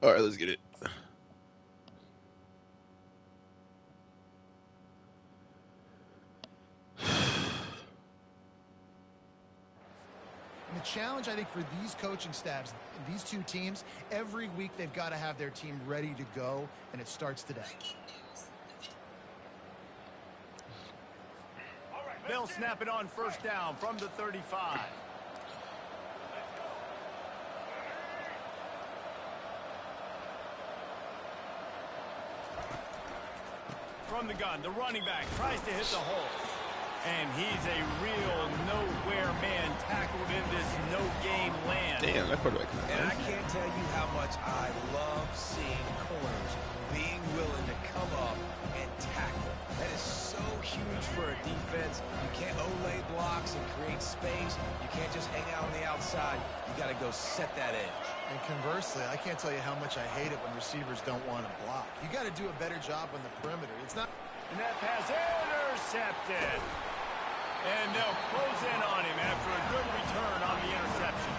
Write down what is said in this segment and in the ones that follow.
All right, let's get it. And the challenge, I think, for these coaching staffs, these two teams, every week they've got to have their team ready to go, and it starts today. They'll snap it on first down from the 35. From the gun, the running back tries to hit the hole. And he's a real nowhere man tackled in this no-game land. Damn, that quarterback. And I can't tell you how much I love seeing corners being willing to come up and tackle. That is so huge for a defense. You can't olay blocks and create space. You can't just hang out on the outside. You got to go set that edge. And conversely, I can't tell you how much I hate it when receivers don't want to block. You got to do a better job on the perimeter. It's not. And that pass intercepted. And they'll close in on him after a good return on the interception.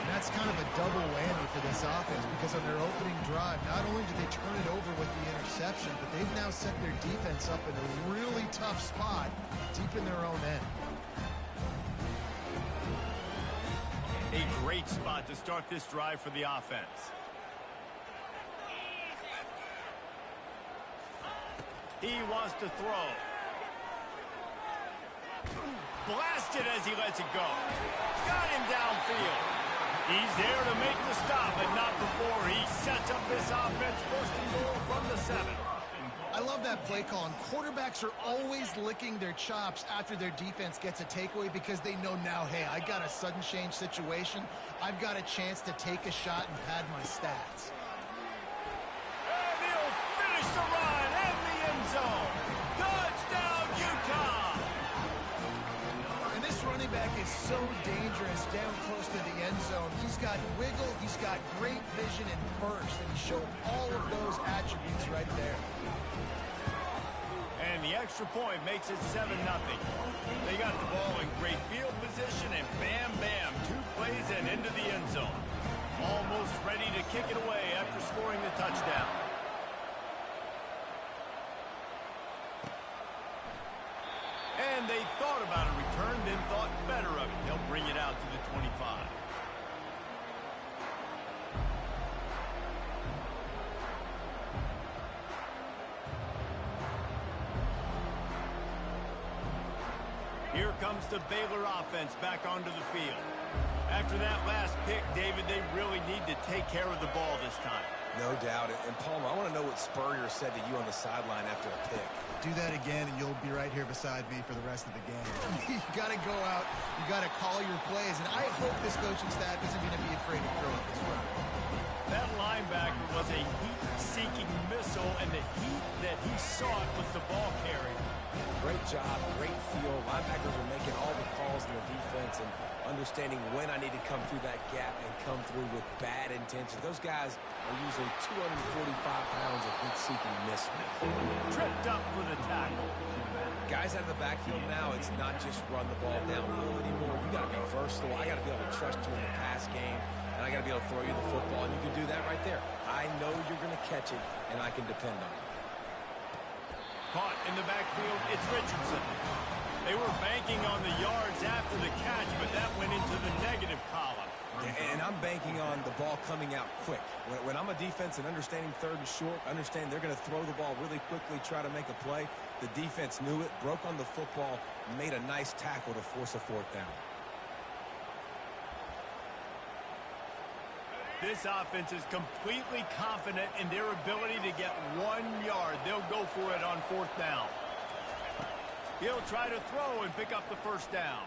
And that's kind of a double whammy for this offense, because on their opening drive, not only did they turn it over with the interception, but they've now set their defense up in a really tough spot deep in their own end. A great spot to start this drive for the offense. He wants to throw. Blasted as he lets it go. Got him downfield. He's there to make the stop, but not before he sets up this offense first and goal from the 7. I love that play call, and quarterbacks are always licking their chops after their defense gets a takeaway, because they know now, hey, I got a sudden change situation. I've got a chance to take a shot and pad my stats. And he'll finish the run in the end zone. Touchdown, Utah! Running back is so dangerous down close to the end zone. He's got wiggle, he's got great vision and burst, and he showed all of those attributes right there. And the extra point makes it 7-0. They got the ball in great field position, and bam, bam, 2 plays and into the end zone. Almost ready to kick it away after scoring the touchdown. And they thought about a return, then thought better of it. They'll bring it out to the 25. Here comes the Baylor offense back onto the field. After that last pick, David, they really need to take care of the ball this time. No doubt. And Palmer, I want to know what Spurrier said to you on the sideline after a pick. Do that again, and you'll be right here beside me for the rest of the game. You got to go out. You got to call your plays, and I hope this coaching staff isn't going to be afraid to throw it this way. That linebacker was a heat-seeking missile, and the heat that he sought was the ball carrier. Great job, great feel. Linebackers are making all the calls in the defense and understanding when I need to come through that gap and come through with bad intentions. Those guys are usually 245 pounds of heat-seeking missile. Tripped up for the tackle. Guys out of the backfield now, it's not just run the ball downhill anymore. You got to be versatile. I got to be able to trust you in the pass game, and I got to be able to throw you the football, and you can do that right there. I know you're going to catch it, and I can depend on it. Caught in the backfield, it's Richardson. They were banking on the yards after the catch, but that went into the negative column. And I'm banking on the ball coming out quick. When I'm a defense and understanding third and short, understand they're going to throw the ball really quickly, try to make a play. The defense knew it, broke on the football, made a nice tackle to force a 4th down. This offense is completely confident in their ability to get 1 yard. They'll go for it on 4th down. He'll try to throw and pick up the 1st down.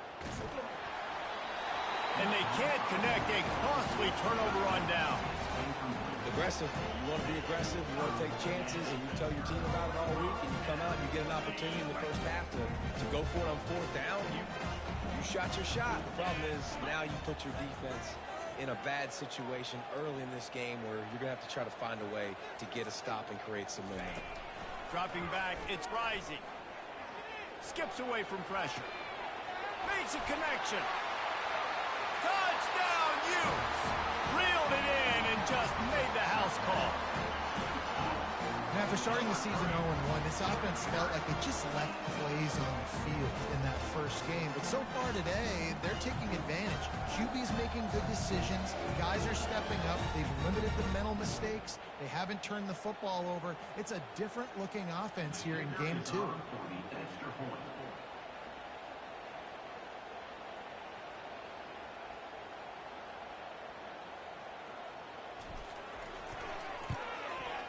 And they can't connect. A costly turnover on down. Aggressive. You want to be aggressive. You want to take chances, and you tell your team about it all week, and you come out and you get an opportunity in the first half to go for it on 4th down. You shot your shot. The problem is now you put your defense in a bad situation early in this game where you're going to have to try to find a way to get a stop and create some momentum. Dropping back, it's Rising. Skips away from pressure. Makes a connection. Touchdown, Utes! Reeled it in and just made the house After starting the season 0-1, this offense felt like they just left plays on the field in that first game. But so far today, they're taking advantage. QB's making good decisions. Guys are stepping up. They've limited the mental mistakes. They haven't turned the football over. It's a different-looking offense here in Game 2.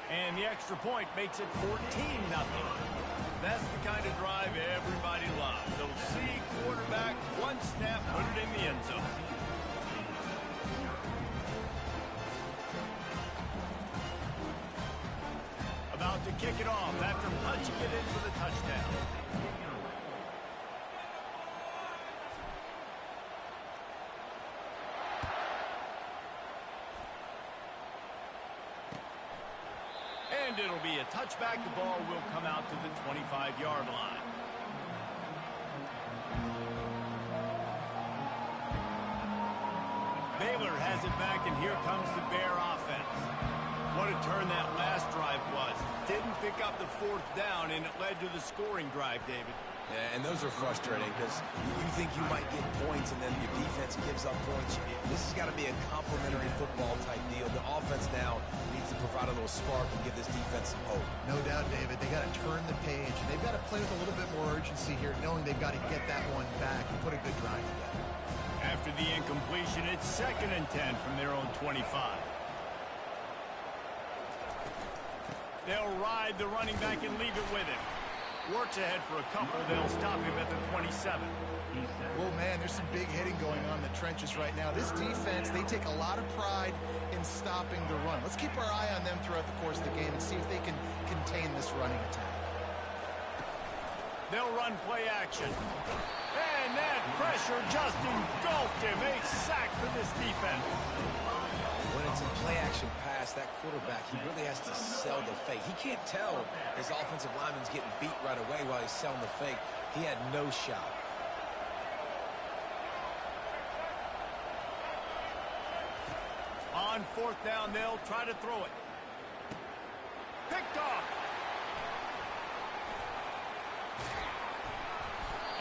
And the extra point makes it 14-0. That's the kind of drive everybody loves. So see quarterback, one snap, put it in the end zone. About to kick it off after punching it in for the touchdown. And it'll be a touchback. The ball will come out to the 25-yard line. Baylor has it back, and here comes the Bear offense. What a turn that last drive was. Didn't pick up the fourth down, and it led to the scoring drive, David. Yeah, and those are frustrating because you think you might get points and then your defense gives up points. This has got to be a complementary football type deal. The offense now needs to provide a little spark and give this defense some hope. No doubt, David. They got to turn the page. They've got to play with a little bit more urgency here, knowing they've got to get that one back and put a good drive together. After the incompletion, it's 2nd and 10 from their own 25. They'll ride the running back and leave it with him. Works ahead for a couple. They'll stop him at the 27. Oh, man, there's some big hitting going on in the trenches right now. This defense, they take a lot of pride in stopping the run. Let's keep our eye on them throughout the course of the game and see if they can contain this running attack. They'll run play action. And that pressure just engulfed him. A sack for this defense. When it's a play-action pass, that quarterback, he really has to sell the fake. He can't tell his offensive lineman's getting beat right away while he's selling the fake. He had no shot. On 4th down, they'll try to throw it. Picked off.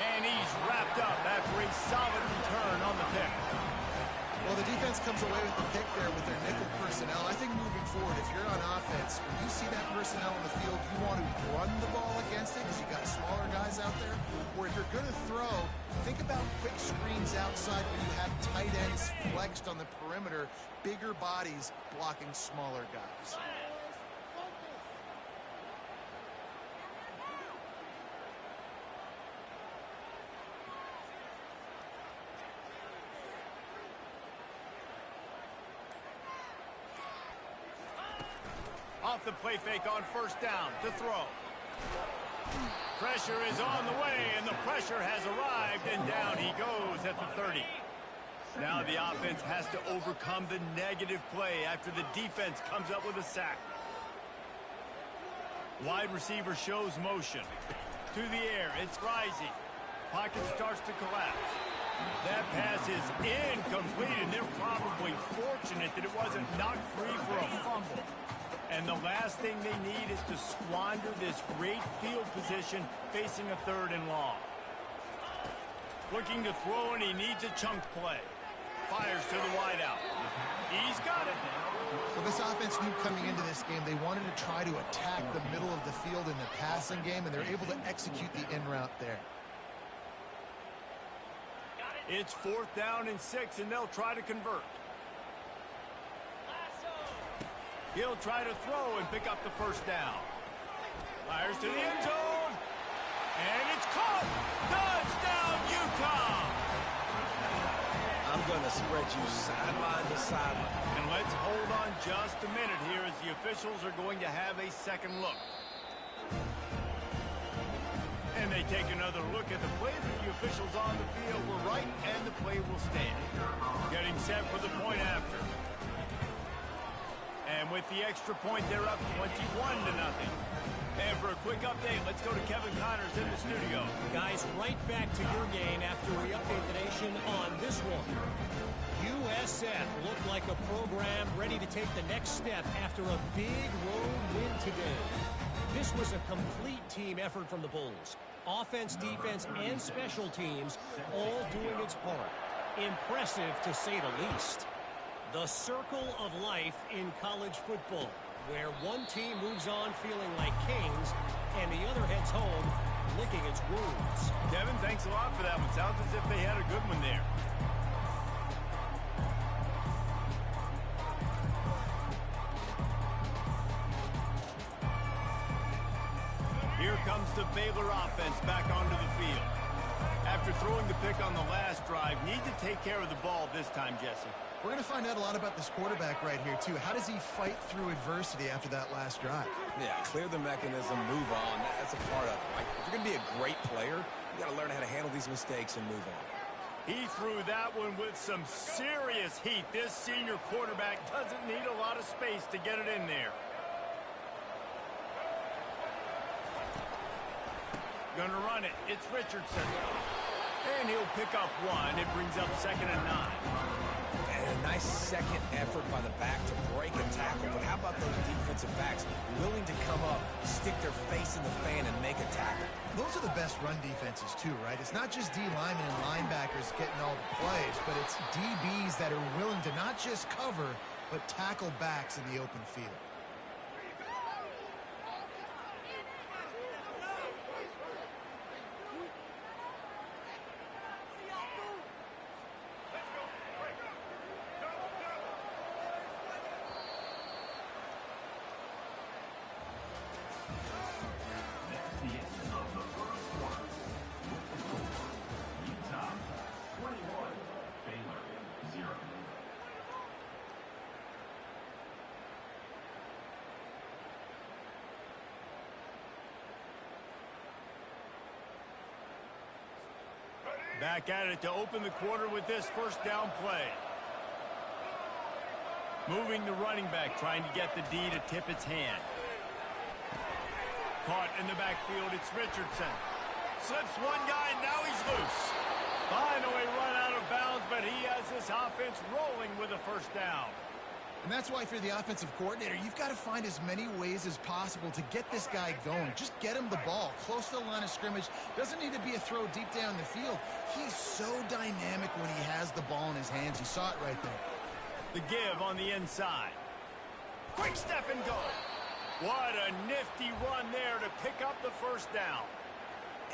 And he's wrapped up after a solid return on the pick. Well, the defense comes away with the pick there with their nickel personnel. I think moving forward, if you're on offense, when you see that personnel on the field, you want to run the ball against it because you've got smaller guys out there. Or if you're going to throw, think about quick screens outside where you have tight ends flexed on the perimeter, bigger bodies blocking smaller guys. Off the play fake on 1st down to throw. Pressure is on the way, and the pressure has arrived, and down he goes at the 30. Now the offense has to overcome the negative play after the defense comes up with a sack. Wide receiver shows motion. To the air, it's rising. Pocket starts to collapse. That pass is incomplete, and they're probably fortunate that it wasn't knocked free for a fumble. And the last thing they need is to squander this great field position facing a 3rd and long. Looking to throw, and he needs a chunk play. Fires to the wideout. He's got it. Well, this offense knew coming into this game they wanted to try to attack the middle of the field in the passing game, and they're able to execute the in route there. It's 4th down and 6, and they'll try to convert. He'll try to throw and pick up the 1st down. Fires to the end zone. And it's caught. Touchdown, Utah. I'm going to spread you sideline to sideline. And let's hold on just a minute here as the officials are going to have a second look. And they take another look at the play, but the officials on the field were right, and the play will stand. Getting set for the point after. And with the extra point, they're up 21-0. And for a quick update, let's go to Kevin Connors in the studio. Guys, right back to your game after we update the nation on this one. USF looked like a program ready to take the next step after a big road win today. This was a complete team effort from the Bulls. Offense, defense, and special teams all doing its part. Impressive, to say the least. The circle of life in college football, where one team moves on feeling like kings and the other heads home licking its wounds. Kevin, thanks a lot for that one. Sounds as if they had a good one there. Here comes the Baylor offense back onto the field. After throwing the pick on the last drive, need to take care of the ball this time, Jesse. We're going to find out a lot about this quarterback right here, too. How does he fight through adversity after that last drive? Yeah, clear the mechanism, move on. That's a part of it. Like, if you're going to be a great player, you got to learn how to handle these mistakes and move on. He threw that one with some serious heat. This senior quarterback doesn't need a lot of space to get it in there. Gonna run it. It's Richardson. And he'll pick up one. It brings up 2nd and 9. And a nice second effort by the back to break a tackle. But how about those defensive backs willing to come up, stick their face in the fan, and make a tackle? Those are the best run defenses, too, right? It's not just D linemen and linebackers getting all the plays, but it's DBs that are willing to not just cover, but tackle backs in the open field. Back at it to open the quarter with this first down play. Moving the running back, trying to get the D to tip its hand. Caught in the backfield, it's Richardson. Slips one guy, and now he's loose. Finally run out of bounds, but he has this offense rolling with a first down. And that's why, if you're the offensive coordinator, you've got to find as many ways as possible to get this guy going. Just get him the ball close to the line of scrimmage. Doesn't need to be a throw deep down the field. He's so dynamic when he has the ball in his hands. You saw it right there. The give on the inside. Quick step and go. What a nifty run there to pick up the first down.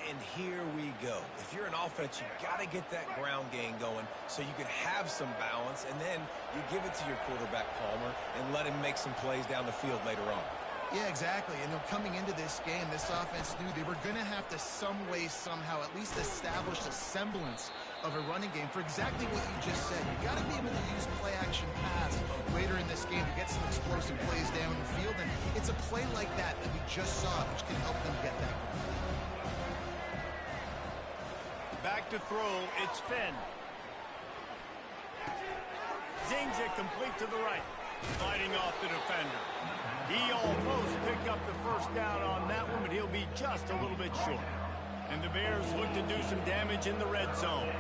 And here we go. If you're an offense, you got to get that ground game going so you can have some balance, and then you give it to your quarterback, Palmer, and let him make some plays down the field later on. Yeah, exactly. And coming into this game, this offense knew they were going to have to some way, somehow, at least establish a semblance of a running game for exactly what you just said. You got to be able to use play-action pass later in this game to get some explosive plays down the field, and it's a play like that that we just saw, which can help them get that going. Back to throw, it's Finn. Zings it complete to the right. Fighting off the defender. He almost picked up the first down on that one, but he'll be just a little bit short. And the Bears look to do some damage in the red zone.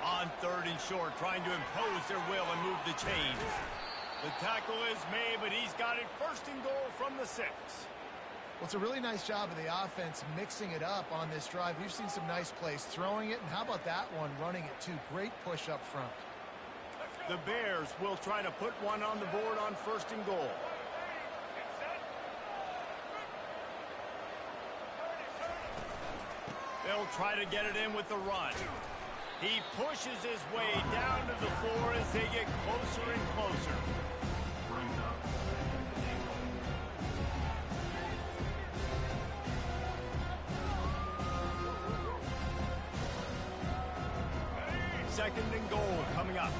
On 3rd and short, trying to impose their will and move the chains. The tackle is made, but he's got it 1st and goal from the 6. Well, it's a really nice job of the offense mixing it up on this drive. We've seen some nice plays throwing it, and how about that one running it too? Great push up front. The Bears will try to put one on the board on 1st and goal. They'll try to get it in with the run. He pushes his way down to the floor as they get closer and closer. Second and goal coming up.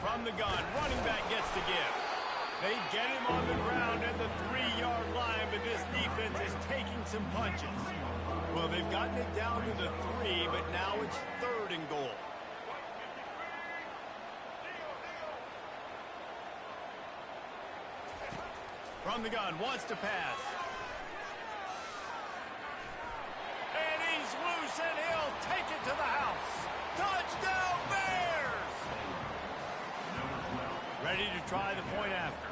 From the gun, running back gets to give. They get him on the ground at the 3-yard line, but this defense is taking some punches. Well, they've gotten it down to the 3, but now it's 3rd and goal. From the gun, wants to pass. And he's loose and he'll take it to the house. Touchdown, Bears! Ready to try the point after.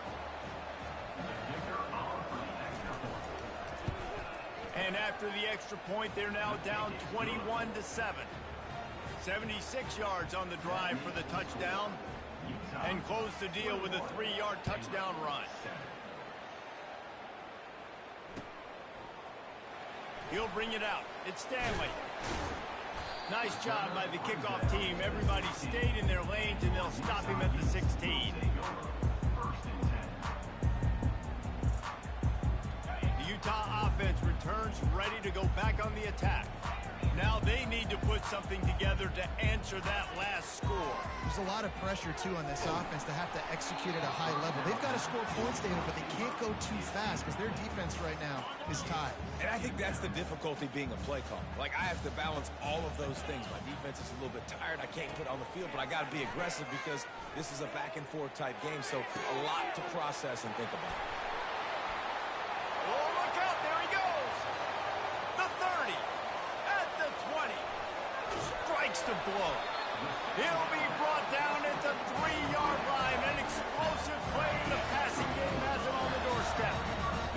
And after the extra point, they're now down 21-7. 76 yards on the drive for the touchdown. And close the deal with a 3-yard touchdown run. He'll bring it out. It's Stanley. Nice job by the kickoff team. Everybody stayed in their lanes, and they'll stop him at the 16. The Utah offense returns ready to go back on the attack. Now they need to put something together to answer that last score. There's a lot of pressure, too, on this offense to have to execute at a high level. They've got to score points, David, but they can't go too fast because their defense right now is tied. And I think that's the difficulty being a play call. Like, I have to balance all of those things. My defense is a little bit tired. I can't put on the field, but I got to be aggressive because this is a back-and-forth type game, so a lot to process and think about. Oh, look out. There he goes. The 30. At the 20. Strikes the blow. He'll be brought down at the 3-yard line. An explosive play in the passing game has him on the doorstep.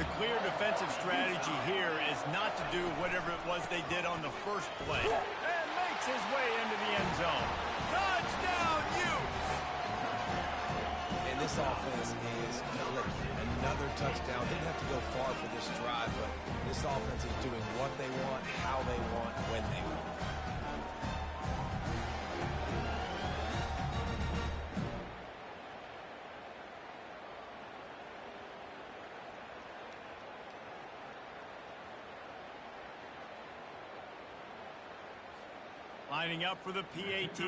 The clear defensive strategy here is not to do whatever it was they did on the first play. And makes his way into the end zone. Touchdown, Utes! And this offense is clicking. Another touchdown. Didn't have to go far for this drive, but this offense is doing what they want, how they want, when they want. Lining up for the PAT.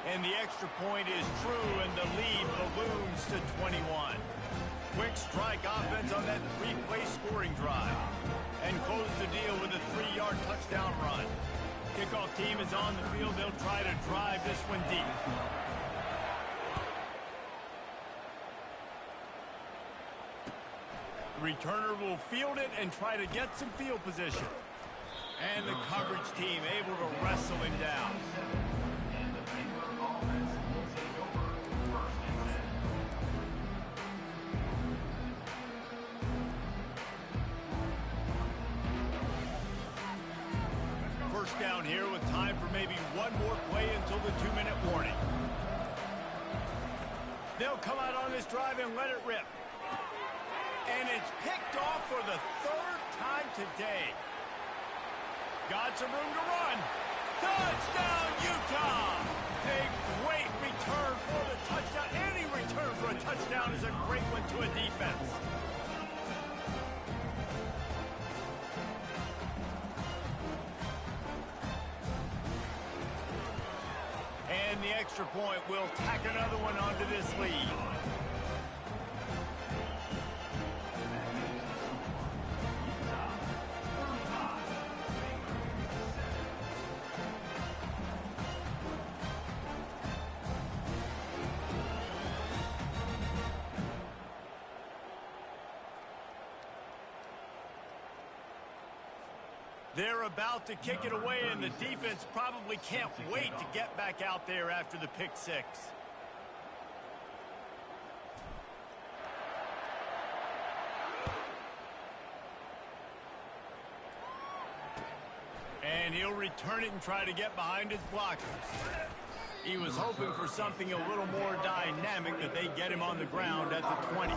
And the extra point is true, and the lead balloons to 21. Quick strike offense on that 3-play scoring drive. And close the deal with a 3-yard touchdown run. Kickoff team is on the field. They'll try to drive this one deep. The returner will field it and try to get some field position. And the coverage team able to wrestle him down. First down here with time for maybe one more play until the 2-minute warning. They'll come out on this drive and let it rip. And it's picked off for the 3rd time today. Got some room to run. Touchdown, Utah! A great return for the touchdown. Any return for a touchdown is a great one to a defense. And the extra point will tack another one onto this lead. They're about to kick it away, and the defense probably can't wait to get back out there after the pick six. And he'll return it and try to get behind his blockers. He was hoping for something a little more dynamic, but they get him on the ground at the 20.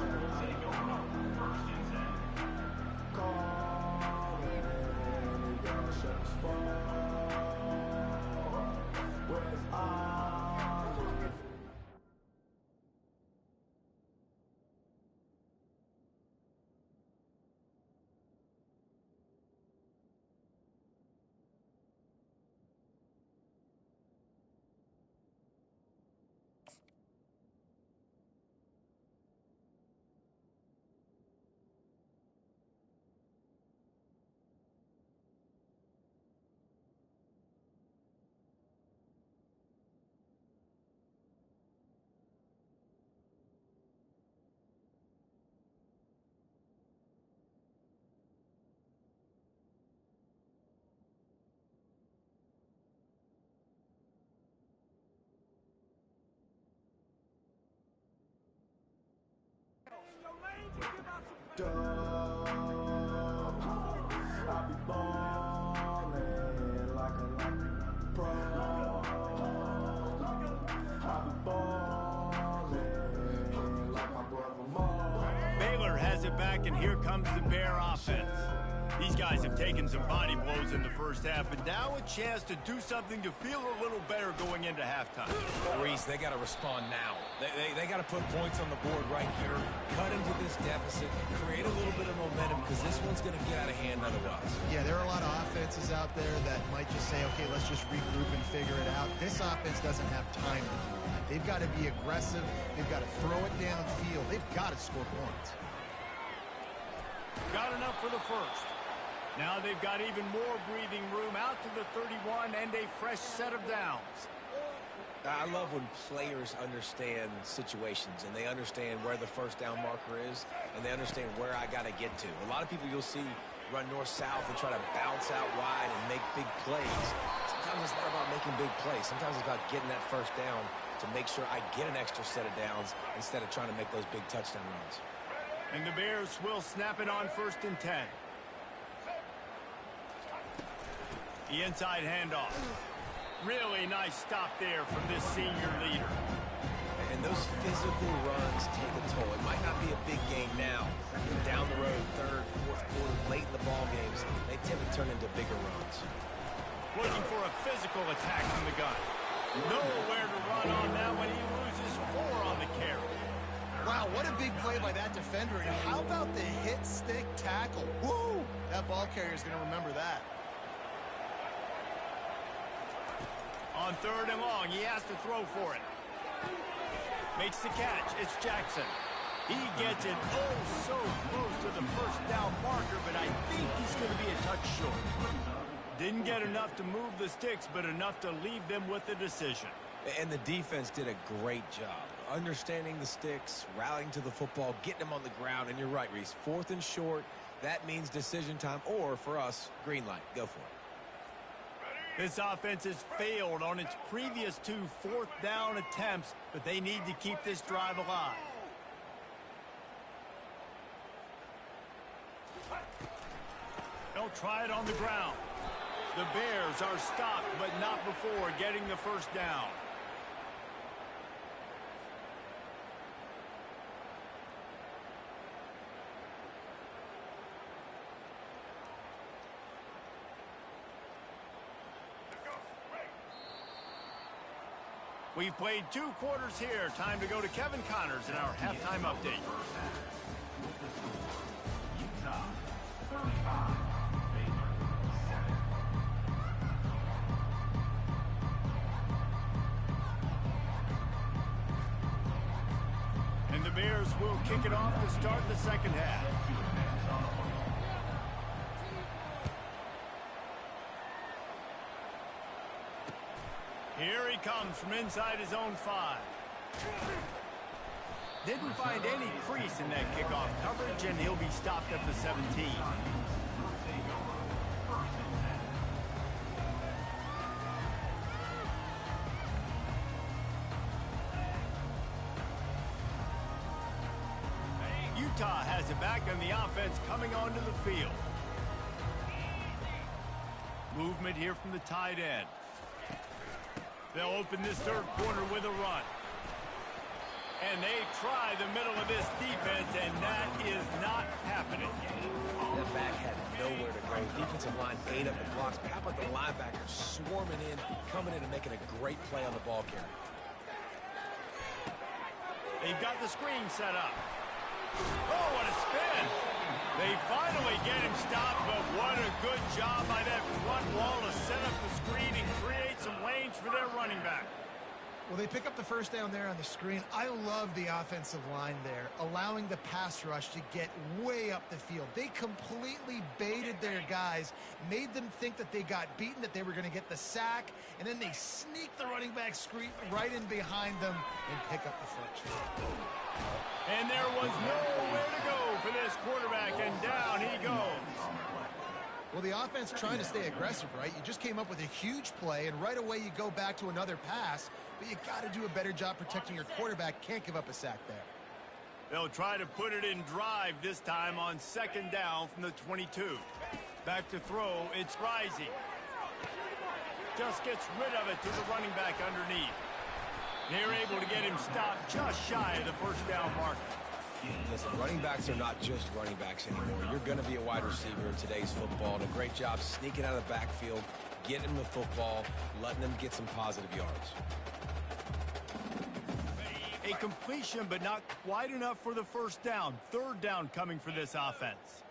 back, and here comes the Bear offense. These guys have taken some body blows in the first half, but now a chance to do something to feel a little better going into halftime. Reese, they got to respond now. They got to put points on the board right here, cut into this deficit, create a little bit of momentum, because this one's going to get out of hand otherwise. Yeah, there are a lot of offenses out there that might just say, okay, let's just regroup and figure it out. This offense doesn't have time to do that. They've got to be aggressive. They've got to throw it downfield. They've got to score points. Got enough for the first. Now they've got even more breathing room out to the 31 and a fresh set of downs. I love when players understand situations and they understand where the first down marker is and they understand where I got to get to. A lot of people you'll see run north-south and try to bounce out wide and make big plays. Sometimes it's not about making big plays. Sometimes it's about getting that first down to make sure I get an extra set of downs instead of trying to make those big touchdown runs. And the Bears will snap it on 1st and 10. The inside handoff. Really nice stop there from this senior leader. And those physical runs take a toll. It might not be a big game now. Down the road, 3rd, 4th quarter, late in the ball games, they tend to turn into bigger runs. Looking for a physical attack from the gun. Nowhere to run on that when he loses 4 on the carry. Wow, what a big play by that defender. And how about the hit stick tackle? Woo! That ball carrier is going to remember that. On 3rd and long, he has to throw for it. Makes the catch. It's Jackson. He gets it so close to the first down marker, but I think he's going to be a touch short. Didn't get enough to move the sticks, but enough to leave them with the decision. And the defense did a great job. Understanding the sticks, rallying to the football, getting them on the ground. And you're right, Reese. 4th and short, that means decision time. Or, for us, green light. Go for it. This offense has failed on its previous 2 4th down attempts, but they need to keep this drive alive. They'll try it on the ground. The Bears are stopped, but not before getting the first down. We've played 2 quarters here. Time to go to Kevin Connors in our halftime update. And the Bears will kick it off to start the second half. Here he comes from inside his own 5. Didn't find any crease in that kickoff coverage, and he'll be stopped at the 17. Utah has it back, and the offense coming onto the field. Movement here from the tight end. They'll open this 3rd quarter with a run. And they try the middle of this defense, and that is not happening. That back had nowhere to go. Defensive line ate up the blocks. How about the linebackers swarming in, coming in and making a great play on the ball carrier? They've got the screen set up. Oh, what a spin. They finally get him stopped, but what a good job by that front wall to set up the screen and create some lanes for their running back. Well, they pick up the first down there on the screen. I love the offensive line there, allowing the pass rush to get way up the field. They completely baited their guys, made them think that they got beaten, that they were going to get the sack, and then they sneak the running back screen right in behind them and pick up the first. And there was nowhere to go for this quarterback, and down he goes. Well, the offense trying to stay aggressive, right? You just came up with a huge play, and right away you go back to another pass, but you got to do a better job protecting your quarterback. Can't give up a sack there. They'll try to put it in drive this time on 2nd down from the 22. Back to throw, it's Rising. Just gets rid of it to the running back underneath. They're able to get him stopped just shy of the first down marker. Listen, running backs are not just running backs anymore. You're going to be a wide receiver in today's football. And a great job sneaking out of the backfield, getting them the football, letting them get some positive yards. A completion, but not quite enough for the first down. Third down coming for this offense.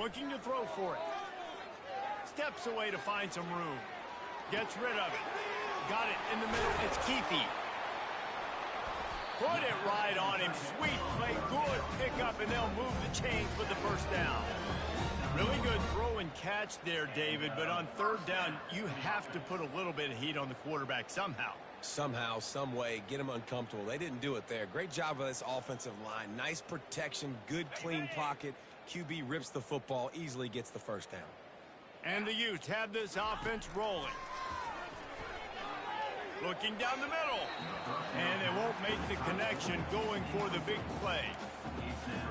Looking to throw for it. Steps away to find some room. Gets rid of it. Got it in the middle. It's Keefe. Put it right on him. Sweet play. Good pickup, and they'll move the chains with the first down. Really good throw and catch there, David, but on third down, you have to put a little bit of heat on the quarterback somehow. Somehow, some way, get them uncomfortable. They didn't do it there. Great job of this offensive line. Nice protection, good clean pocket. QB rips the football, easily gets the first down. And the Utes have this offense rolling. Looking down the middle. And they won't make the connection going for the big play.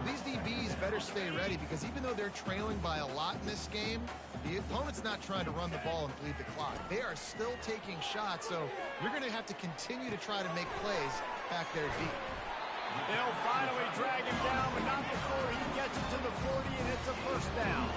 These DBs better stay ready because even though they're trailing by a lot in this game, the opponent's not trying to run the ball and bleed the clock. They are still taking shots, so you're going to have to continue to try to make plays back there deep. They'll finally drag him down, but not before he gets it to the 40, and it's a first down.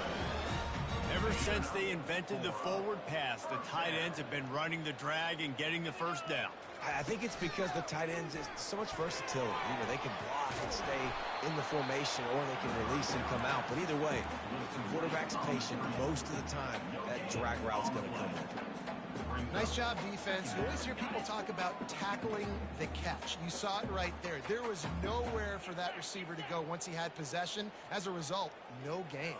Ever since they invented the forward pass, the tight ends have been running the drag and getting the first down. I think it's because the tight ends is so much versatility. You know, they can block and stay in the formation, or they can release and come out. But either way, if the quarterback's patient, most of the time, that drag route's going to come in. Nice job, defense. You always hear people talk about tackling the catch. You saw it right there. There was nowhere for that receiver to go once he had possession. As a result, no gain.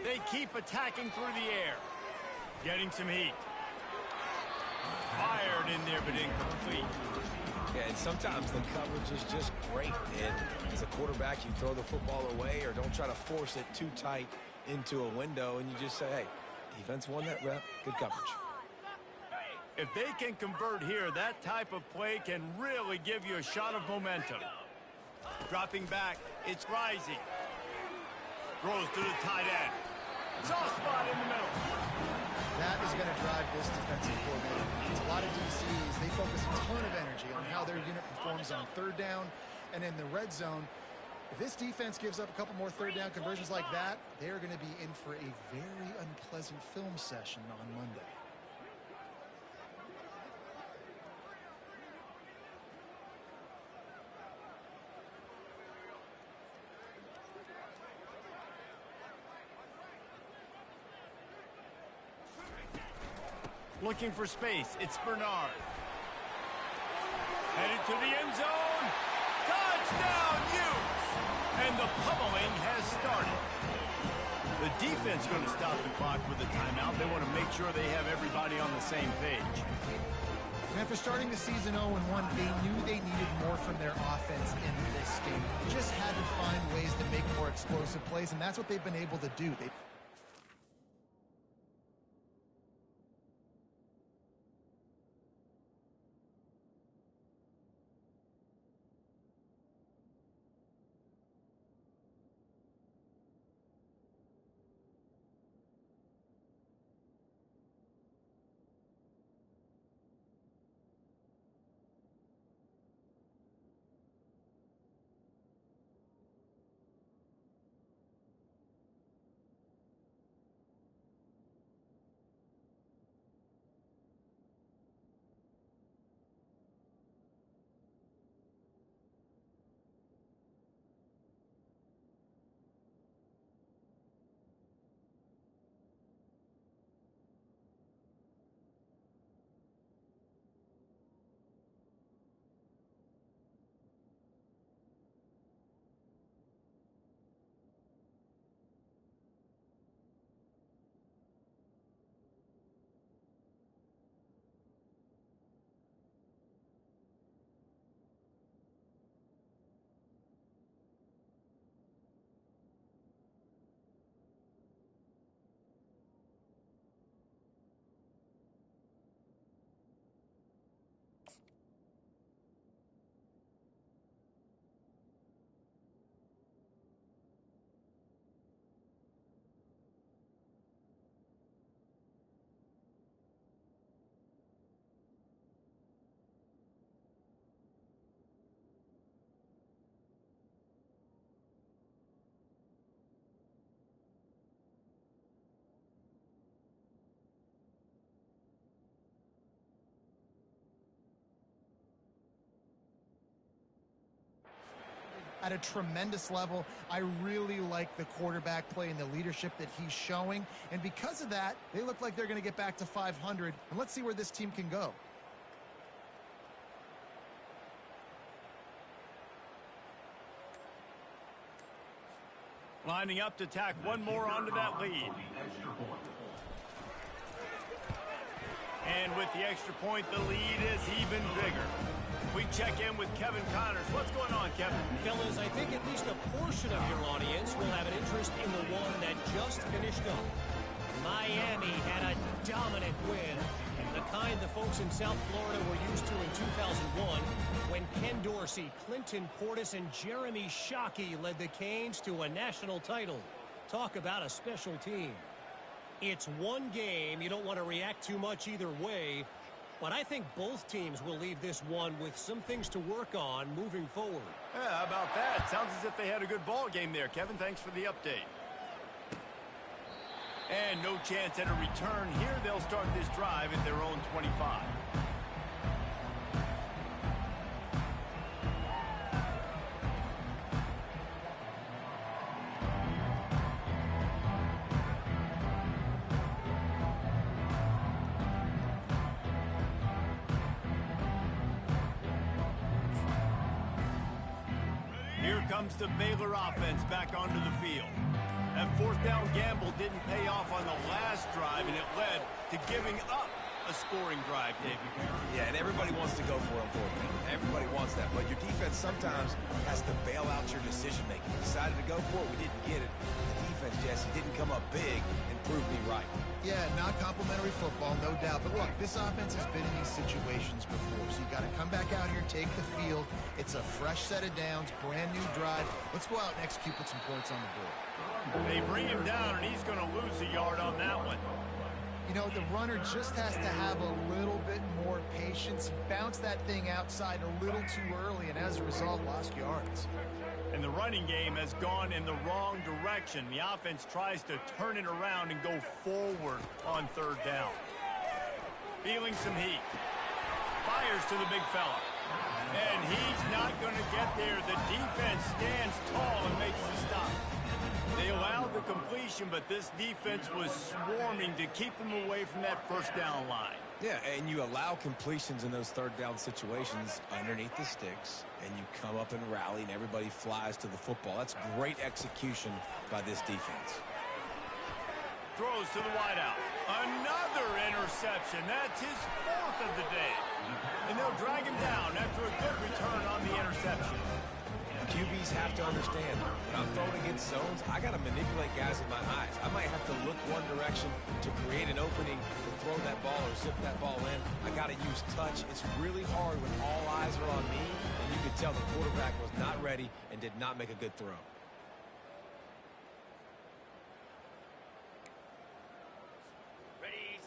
They keep attacking through the air. Getting some heat. Fired in there, but incomplete. Yeah, and sometimes the coverage is just great. And as a quarterback, you throw the football away or don't try to force it too tight into a window, and you just say, hey, defense won that rep. Good coverage. If they can convert here, that type of play can really give you a shot of momentum. Dropping back, it's rising. Throws to the tight end. Soft spot in the middle. That is going to drive this defensive coordinator. It's a lot of DCs. They focus a ton of energy on how their unit performs on third down and in the red zone. If this defense gives up a couple more third down conversions like that, they are going to be in for a very unpleasant film session on Monday. Looking for space. It's Bernard. Headed to the end zone. Touchdown, Utes! And the pummeling has started. The defense going to stop the clock with a timeout. They want to make sure they have everybody on the same page. And after starting the season 0-1, they knew they needed more from their offense in this game. They just had to find ways to make more explosive plays, and that's what they've been able to do. at a tremendous level. I really like the quarterback play and the leadership that he's showing. And because of that, they look like they're going to get back to 500. And let's see where this team can go. Lining up to tack one more onto that lead. And with the extra point, the lead is even bigger. We check in with Kevin Connors. What's going on, Kevin? Fellas, I think at least a portion of your audience will have an interest in the one that just finished up. Miami had a dominant win, the kind the folks in South Florida were used to in 2001 when Ken Dorsey, Clinton Portis, and Jeremy Shockey led the Canes to a national title. Talk about a special team. It's one game. You don't want to react too much either way, but I think both teams will leave this one with some things to work on moving forward. Yeah, how about that? Sounds as if they had a good ball game there, Kevin. Thanks for the update. And no chance at a return here. They'll start this drive at their own 25. Here comes the Baylor offense back onto the field. That fourth down gamble didn't pay off on the last drive, and it led to giving up a scoring drive, David. Yeah, and everybody wants to go for it on fourth down. Everybody wants that, but your defense sometimes has to bail out your decision-making. Decided to go for it, we didn't get it. The defense, Jesse, didn't come up big and prove me right. Yeah, not complimentary football, no doubt. But look, this offense has been in these situations before, so you got to come back out here, take the field. It's a fresh set of downs, brand new drive. Let's go out and execute, put some points on the board. They bring him down, and he's going to lose a yard on that one. You know, the runner just has to have a little bit more patience. He bounced that thing outside a little too early, and as a result, lost yards. And the running game has gone in the wrong direction. The offense tries to turn it around and go forward on third down. Feeling some heat. Fires to the big fella. And he's not going to get there. The defense stands tall and makes the stop. They allowed the completion, but this defense was swarming to keep them away from that first down line. Yeah, and you allow completions in those third down situations underneath the sticks, and you come up and rally, and everybody flies to the football. That's great execution by this defense. Throws to the wideout. Another interception. That's his fourth of the day. And they'll drag him down after a good return on the interception. QBs have to understand, when I'm throwing against zones, I got to manipulate guys with my eyes. I might have to look one direction to create an opening to throw that ball or zip that ball in. I got to use touch. It's really hard when all eyes are on me, and you could tell the quarterback was not ready and did not make a good throw.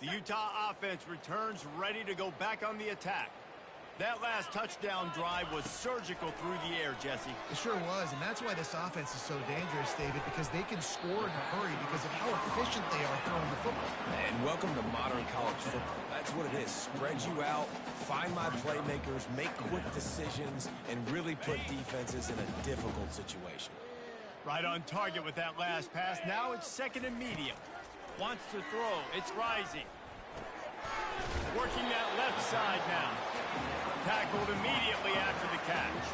The Utah offense returns ready to go back on the attack. That last touchdown drive was surgical through the air, Jesse. It sure was, and that's why this offense is so dangerous, David, because they can score in a hurry because of how efficient they are throwing the football. And welcome to modern college football. That's what it is. Spread you out, find my playmakers, make quick decisions, and really put defenses in a difficult situation. Right on target with that last pass. Now it's second and medium. Wants to throw. It's rising. Working that left side now. Tackled immediately after the catch.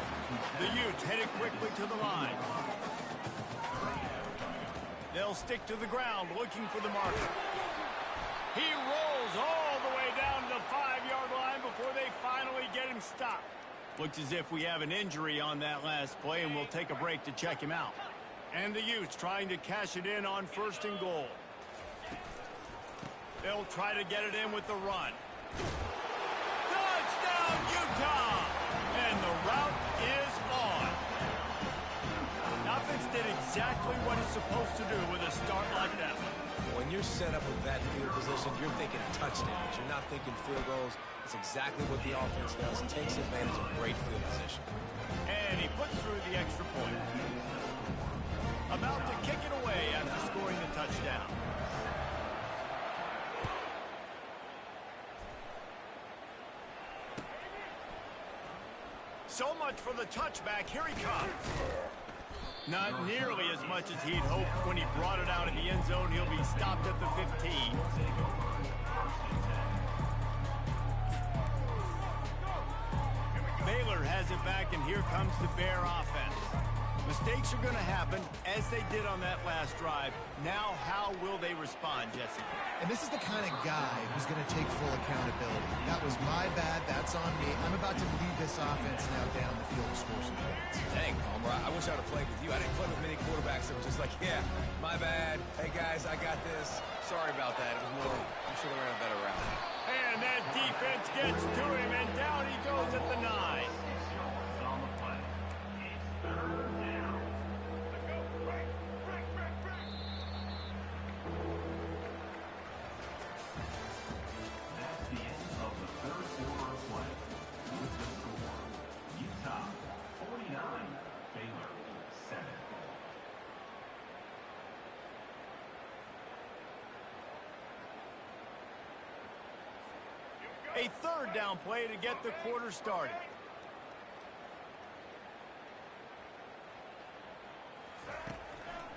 The Utes headed quickly to the line. They'll stick to the ground looking for the marker. He rolls all the way down to the 5-yard line before they finally get him stopped. Looks as if we have an injury on that last play, and we'll take a break to check him out. And the Utes trying to cash it in on 1st and goal. They'll try to get it in with the run. Touchdown, Utah! And the route is on. The offense did exactly what it's supposed to do with a start like that one. When you're set up with that field position, you're thinking touchdowns. You're not thinking field goals. It's exactly what the offense does. Takes advantage of great field position. And he puts through the extra point. About to kick it away after scoring the touchdown. So much for the touchback. Here he comes. Not nearly as much as he'd hoped when he brought it out in the end zone. He'll be stopped at the 15. Baylor has it back, and here comes the Bear offense. Mistakes are going to happen, as they did on that last drive. Now, how will they respond, Jesse? And this is the kind of guy who's going to take full accountability. That was my bad. That's on me. I'm about to lead this offense now down the field to score some points. Dang, Palmer, I wish I would have played with you. I didn't play with many quarterbacks that were just like, yeah, my bad. Hey, guys, I got this. Sorry about that. It was more, you should have ran a better route. And that defense gets to him, and down he goes at the 9. A third down play to get the quarter started.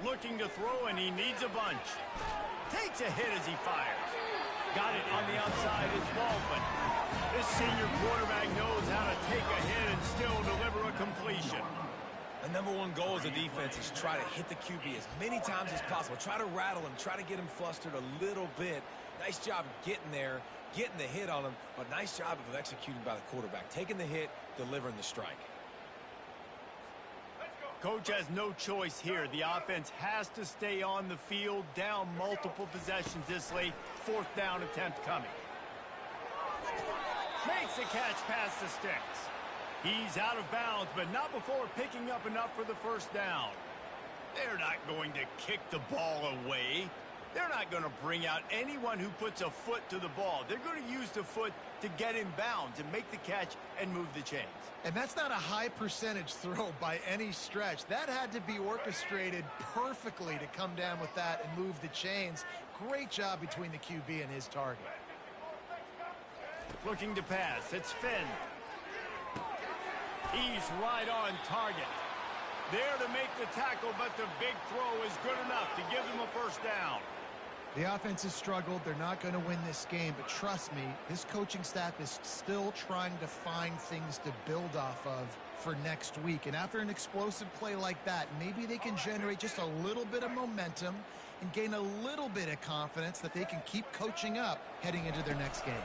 Looking to throw, and he needs a bunch. Takes a hit as he fires. Got it on the outside. It's Baldwin. This senior quarterback knows how to take a hit and still deliver a completion. The number one goal as a defense is try to hit the QB as many times as possible. Try to rattle him. Try to get him flustered a little bit. Nice job getting there, getting the hit on him, but nice job of executing by the quarterback. Taking the hit, delivering the strike. Coach has no choice here. The offense has to stay on the field, down multiple possessions this late. 4th down attempt coming. Makes the catch past the sticks. He's out of bounds, but not before picking up enough for the first down. They're not going to kick the ball away. They're not going to bring out anyone who puts a foot to the ball. They're going to use the foot to get in bounds and make the catch and move the chains. And that's not a high percentage throw by any stretch. That had to be orchestrated perfectly to come down with that and move the chains. Great job between the QB and his target. Looking to pass. It's Finn. He's right on target. There to make the tackle, but the big throw is good enough to give them a first down. The offense has struggled. They're not going to win this game, but trust me, this coaching staff is still trying to find things to build off of for next week. And after an explosive play like that, maybe they can generate just a little bit of momentum and gain a little bit of confidence that they can keep coaching up heading into their next game.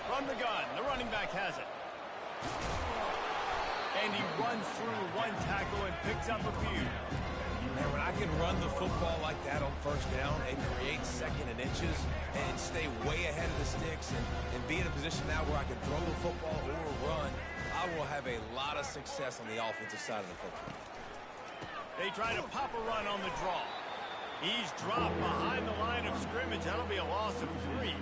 From the gun, the running back has it. And he runs through one tackle and picks up a few. Man, when I can run the football like that on first down and create second and inches and stay way ahead of the sticks and be in a position now where I can throw the football or run, I will have a lot of success on the offensive side of the football. They try to pop a run on the draw. He's dropped behind the line of scrimmage. That'll be a loss of 3.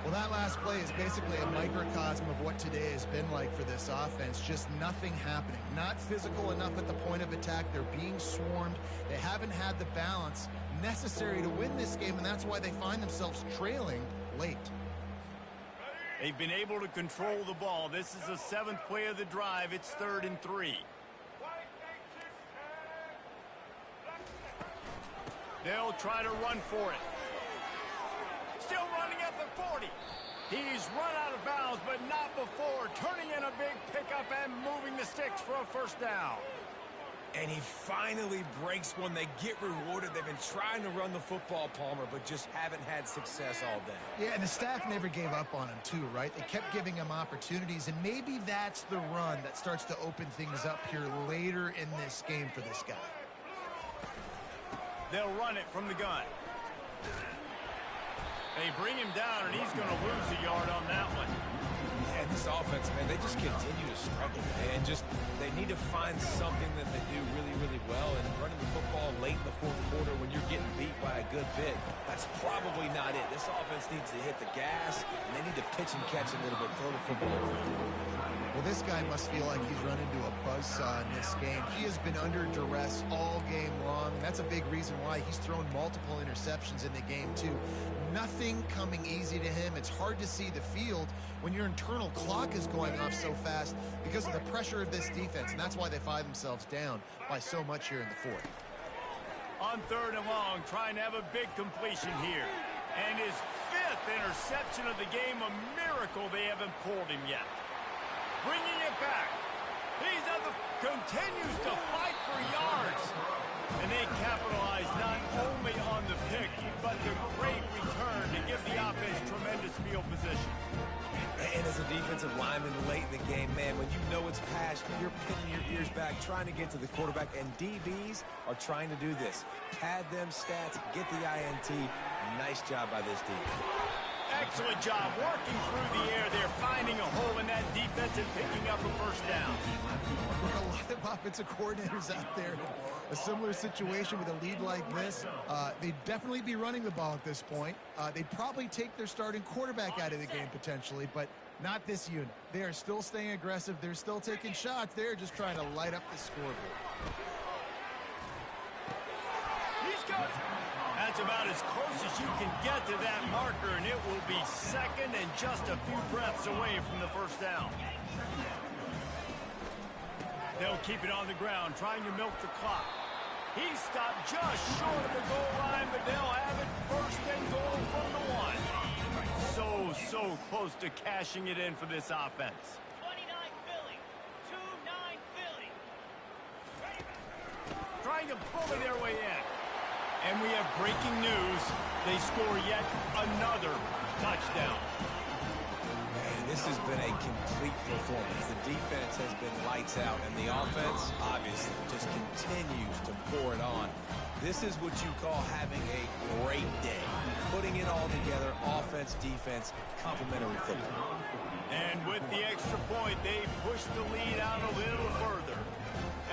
Well, that last play is basically a microcosm of what today has been like for this offense. Just nothing happening. Not physical enough at the point of attack. They're being swarmed. They haven't had the balance necessary to win this game, and that's why they find themselves trailing late. They've been able to control the ball. This is the 7th play of the drive. It's 3rd and 3. They'll try to run for it. Still running at the 40. He's run out of bounds, but not before turning in a big pickup and moving the sticks for a first down. And he finally breaks one. They get rewarded. They've been trying to run the football, Palmer, but just haven't had success all day. Yeah, and the staff never gave up on him, too, right? They kept giving him opportunities, and maybe that's the run that starts to open things up here later in this game for this guy. They'll run it from the gun. They bring him down, and he's going to lose a yard on that one. Yeah, this offense, man, they just continue to struggle, man. They need to find something that they do really, really well. And running the football late in the 4th quarter when you're getting beat by a good bit, that's probably not it. This offense needs to hit the gas, and they need to pitch and catch a little bit, throw the football. Well, this guy must feel like he's run into a buzzsaw in this game. He has been under duress all game long, and that's a big reason why he's thrown multiple interceptions in the game, too. Nothing coming easy to him. It's hard to see the field when your internal clock is going off so fast because of the pressure of this defense, and that's why they find themselves down by so much here in the fourth. On 3rd and long, trying to have a big completion here. And his 5th interception of the game, a miracle they haven't pulled him yet. Bringing it back. He's continues to fight for yards. And they capitalize not only on the pick, but the great return to give the offense tremendous field position. And as a defensive lineman late in the game, man, when you know it's past, you're pinning your ears back, trying to get to the quarterback, and DBs are trying to do this. Pad them stats, get the INT. Nice job by this defense. Excellent job working through the air there, finding a hole in that defense and picking up a first down. Look, a lot of offensive coordinators out there in a similar situation with a lead like this. They'd definitely be running the ball at this point. They'd probably take their starting quarterback out of the game potentially, but not this unit. They are still staying aggressive. They're still taking shots. They're just trying to light up the scoreboard. He's got it. That's about as close as you can get to that marker, and it will be second and just a few breaths away from the first down. They'll keep it on the ground, trying to milk the clock. He stopped just short of the goal line, but they'll have it first and goal from the 1. So close to cashing it in for this offense. 29 Philly, 2-9 Philly. Trying to bully their way in. And we have breaking news. They score yet another touchdown. Man, this has been a complete performance. The defense has been lights out, and the offense, obviously, just continues to pour it on. This is what you call having a great day. Putting it all together, offense, defense, complementary football. And with the extra point, they push the lead out a little further.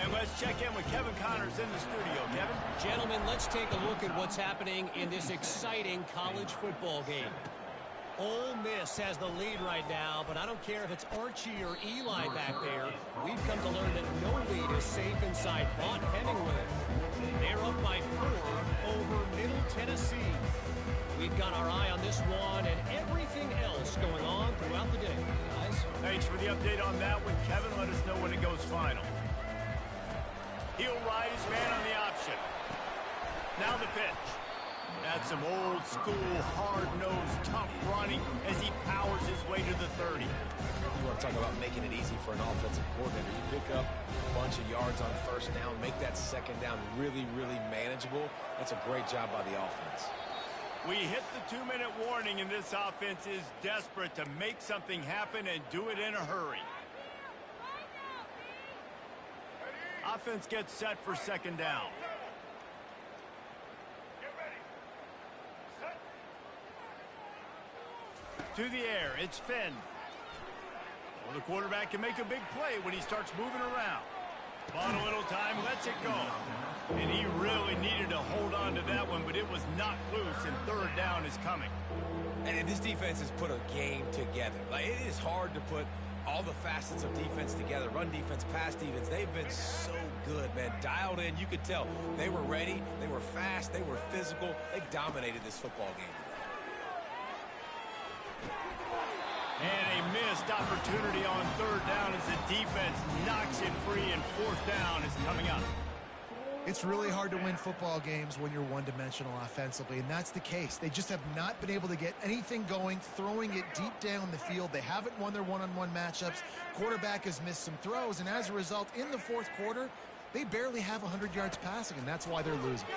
And let's check in with Kevin Connors in the studio. Kevin? Gentlemen, let's take a look at what's happening in this exciting college football game. Ole Miss has the lead right now, but I don't care if it's Archie or Eli back there. We've come to learn that no lead is safe inside Vaught Hemingway. They're up by 4 over Middle Tennessee. We've got our eye on this one and everything else going on throughout the day. Guys? Thanks for the update on that one, Kevin. Let us know when it goes final. He'll ride his man on the option. Now the pitch. That's some old school, hard-nosed, tough running as he powers his way to the 30. You want to talk about making it easy for an offensive coordinator. You pick up a bunch of yards on first down, make that second down really, really manageable. That's a great job by the offense. We hit the 2-minute warning, and this offense is desperate to make something happen and do it in a hurry. Offense gets set for second down. To the air, it's Finn. Well, the quarterback can make a big play when he starts moving around. Bought a little time, lets it go. And he really needed to hold on to that one, but it was not loose, and third down is coming. And this defense has put a game together. Like, it is hard to put all the facets of defense together. Run defense, pass defense. They've been so good, man. Dialed in. You could tell they were ready. They were fast. They were physical. They dominated this football game. And a missed opportunity on third down as the defense knocks it free, and fourth down is coming up. It's really hard to win football games when you're one-dimensional offensively, and that's the case. They just have not been able to get anything going, throwing it deep down the field. They haven't won their one-on-one matchups. Quarterback has missed some throws, and as a result, in the fourth quarter, they barely have 100 yards passing, and that's why they're losing.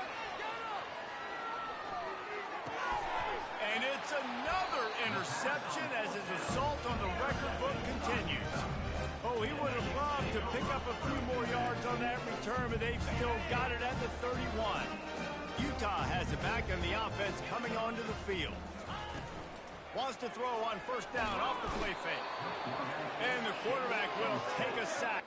And it's another interception as his assault on the record book continues. Oh, he would have loved to pick up a few more yards on that return, but they've still got it at the 31. Utah has it back, and the offense coming onto the field. Wants to throw on first down off the play fake. And the quarterback will take a sack.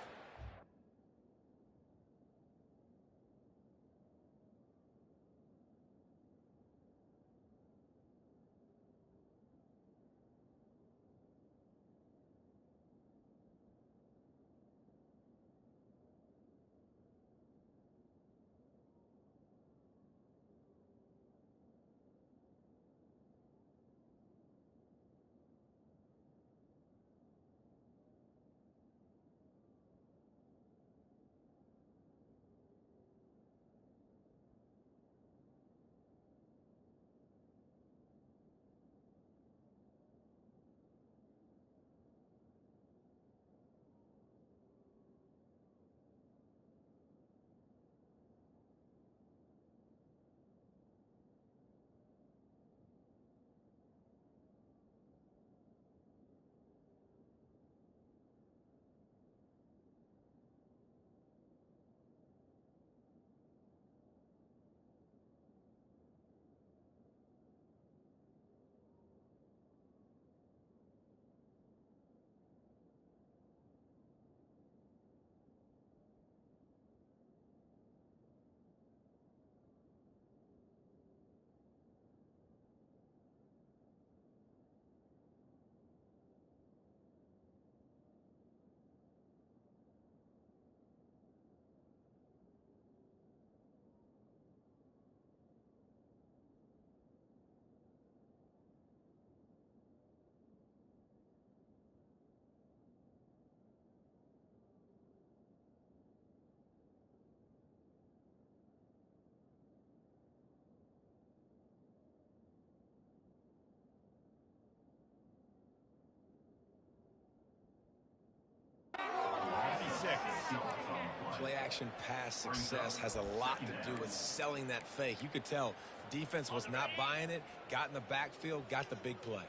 Play action pass success has a lot to do with selling that fake. You could tell defense was not buying it, got in the backfield, got the big play.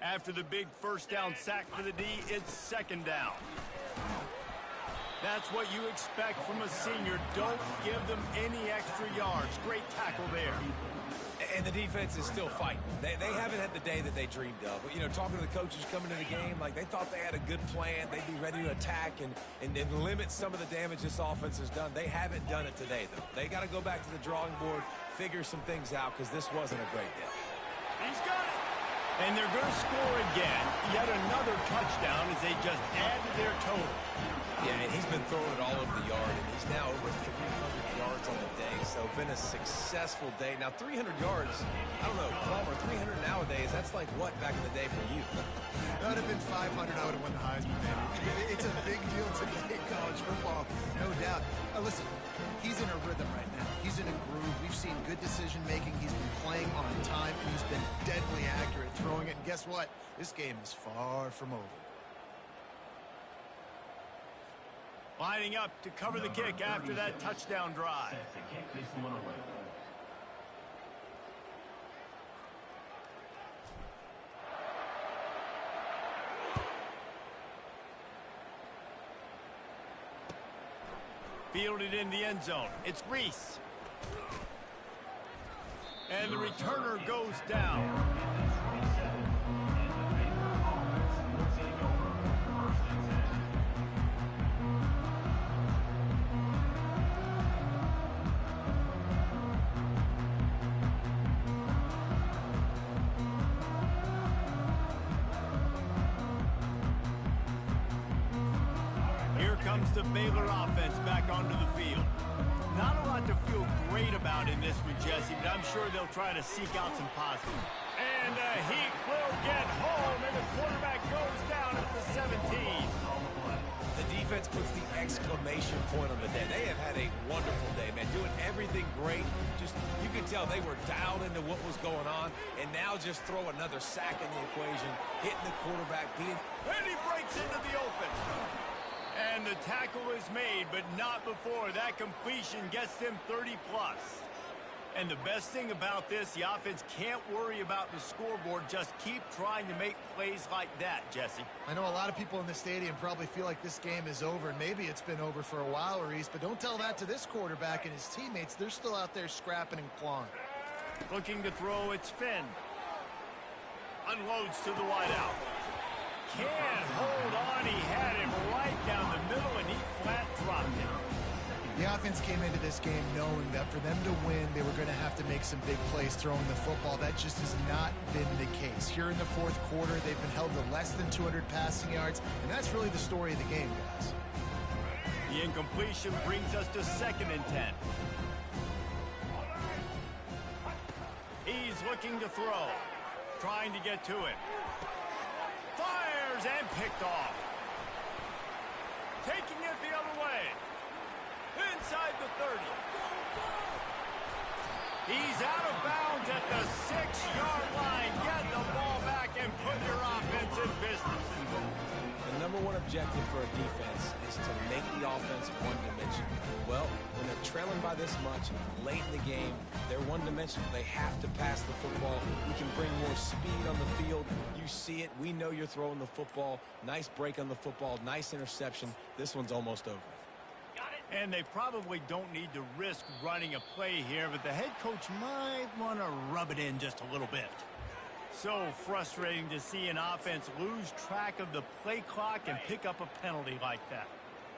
After the big first down sack for the D, it's second down. That's what you expect from a senior. Don't give them any extra yards. Great tackle there. And the defense is still fighting. They haven't had the day that they dreamed of. But, you know, talking to the coaches coming to the game, like they thought they had a good plan. They'd be ready to attack and limit some of the damage this offense has done. They haven't done it today, though. They got to go back to the drawing board, figure some things out, because this wasn't a great day. He's got it. And they're going to score again. Yet another touchdown as they just add to their total. Yeah, and he's been throwing it all over the yard, and he's now over 300 yards on the day. So been a successful day. Now 300 yards, I don't know, Palmer, 300 nowadays, that's like what back in the day for you? That would have been 500. I would have won the Heisman, baby. It's a big deal today in college football, no doubt. Listen, he's in a rhythm right now. He's in a groove. We've seen good decision-making. He's been playing on time. He's been deadly accurate throwing it. And guess what? This game is far from over. Lining up to cover the kick after that touchdown drive. Fielded in the end zone. It's Reese. And the returner goes down. Comes the Baylor offense back onto the field. Not a lot to feel great about in this one, Jesse, but I'm sure they'll try to seek out some positive. And the Heat will get home, and the quarterback goes down at the 17. The defense puts the exclamation point on the day. They have had a wonderful day, man, doing everything great. Just, you could tell they were dialed into what was going on, and now just throw another sack in the equation, hitting the quarterback, and he breaks into the open. And the tackle is made, but not before that completion gets them 30-plus. And the best thing about this, the offense can't worry about the scoreboard. Just keep trying to make plays like that, Jesse. I know a lot of people in the stadium probably feel like this game is over, and maybe it's been over for a while, Reese, but don't tell that to this quarterback and his teammates. They're still out there scrapping and clawing. Looking to throw, it's Finn. Unloads to the wideout. Can't hold on. He had him right down the middle, and he flat dropped him. The offense came into this game knowing that for them to win, they were going to have to make some big plays throwing the football. That just has not been the case. Here in the fourth quarter, they've been held to less than 200 passing yards, and that's really the story of the game, guys. The incompletion brings us to 2nd and 10. He's looking to throw, trying to get to it. Fires and picked off. Taking it the other way. Inside the 30. He's out of bounds at the 6-yard line. Get the ball back and put your offense in business. The number one objective for a defense is to make the offense one-dimensional. Well, when they're trailing by this much, late in the game, they're one-dimensional. They have to pass the football. We can bring more speed on the field. You see it. We know you're throwing the football. Nice break on the football. Nice interception. This one's almost over. And they probably don't need to risk running a play here, but the head coach might want to rub it in just a little bit. So frustrating to see an offense lose track of the play clock and pick up a penalty like that.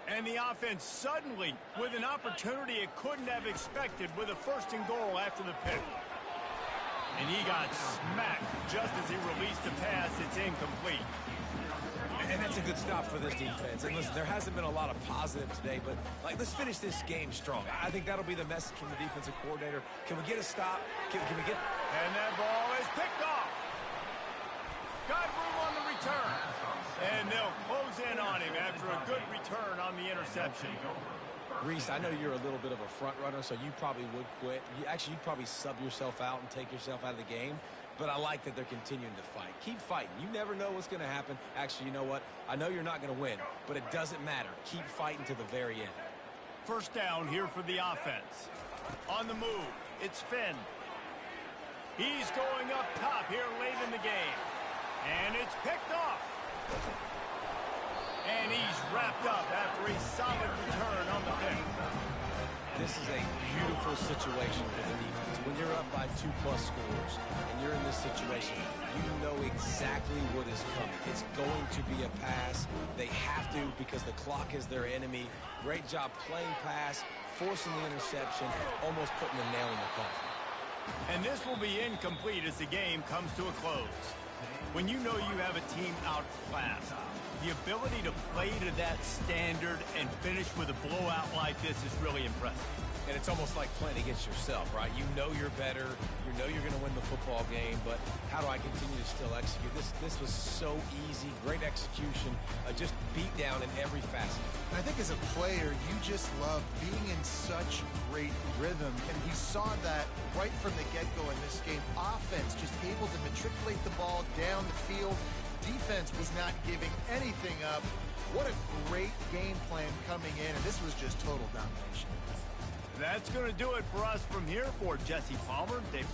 And the offense suddenly, with an opportunity it couldn't have expected, with a 1st and goal after the pick. And he got smacked just as he released the pass. It's incomplete. And that's a good stop for this defense. And listen, there hasn't been a lot of positive today, but let's finish this game strong. I think that'll be the message from the defensive coordinator. Can we get a stop? Can we get... And that ball is picked off. Got room on the return. And they'll close in on him after a good return on the interception. Reese, I know you're a little bit of a front runner, so you probably would quit. You'd probably sub yourself out and take yourself out of the game. but I like that they're continuing to fight. Keep fighting. You never know what's going to happen. Actually, you know what? I know you're not going to win, but it doesn't matter. Keep fighting to the very end. First down here for the offense. On the move, it's Finn. He's going up top here late in the game. And it's picked off. And he's wrapped up after a solid return on the pick. This is a beautiful situation for the defense. When you're up by 2+ scores and you're in this situation, you know exactly what is coming. It's going to be a pass. They have to because the clock is their enemy. Great job playing pass, forcing the interception, almost putting the nail in the coffin. And this will be incomplete as the game comes to a close. When you know you have a team outclassed, the ability to play to that standard and finish with a blowout like this is really impressive. And it's almost like playing against yourself, right? You know you're better. You know you're going to win the football game, but how do I continue to still execute? This was so easy. Great execution. Just beat down in every facet. I think as a player, you just love being in such great rhythm, and we saw that right from the get-go in this game. Offense just able to matriculate the ball down the field. Defense was not giving anything up. What a great game plan coming in, and this was just total domination. That's going to do it for us from here. For Jesse Palmer, Dave